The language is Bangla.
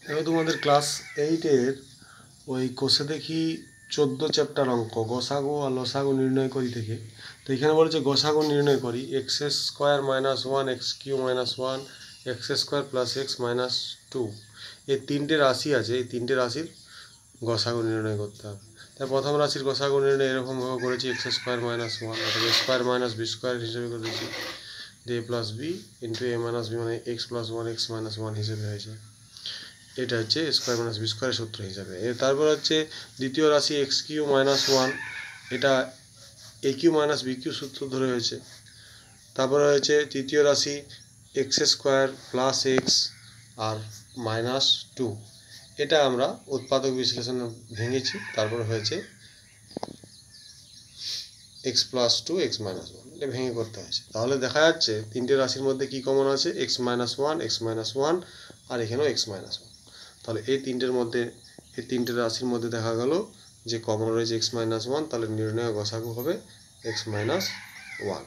এবার তোমাদের ক্লাস 8-এর ওই কোষে দেখি 14 চ্যাপ্টার অঙ্ক গসাগু আর লসাগু নির্ণয় করি থেকে। তো এখানে বলেছে গসাগু নির্ণয় করি X square minus one X cube minus one X square plus X minus two, এই তিনটে রাশি আছে, এই তিনটে রাশির গসাগু নির্ণয় করতে হবে। তাই প্রথম রাশির গসাগু নির্ণয় এরকমভাবে করেছি, এক্স স্কোয়ার মাইনাস ওয়ান অথবা স্কোয়ার মাইনাস বি স্কোয়ার হিসেবে করেছি, এ প্লাস বি ইন্টু এ মাইনাস বি মানে x plus one x minus one হিসেবে হয়েছে। এটা হচ্ছে স্কোয়ার মাইনাস বি স্কোয়ারের সূত্র হিসাবে। তারপর হচ্ছে দ্বিতীয় রাশি এক্স কিউ মাইনাস ওয়ান, এটা A cube minus B cube সূত্র ধরে হয়েছে। তারপরে হয়েছে তৃতীয় রাশি এক্স স্কোয়ার প্লাস এক্স আর মাইনাস টু, এটা আমরা উৎপাদক বিশ্লেষণে ভেঙেছি। তারপর হয়েছে X plus two X minus one, এটা ভেঙে করতে হয়েছে। তাহলে দেখা যাচ্ছে তিনটে রাশির মধ্যে কি কমন আছে, এক্স মাইনাস ওয়ান আর এখানেও এক্স মাইনাস ওয়ান। তাহলে এই তিনটে রাশির মধ্যে দেখা গেল যে কমন রয়েছে এক্স মাইনাস ওয়ান, তাহলে নির্ণয় গসাগু হবে এক্স মাইনাস ওয়ান।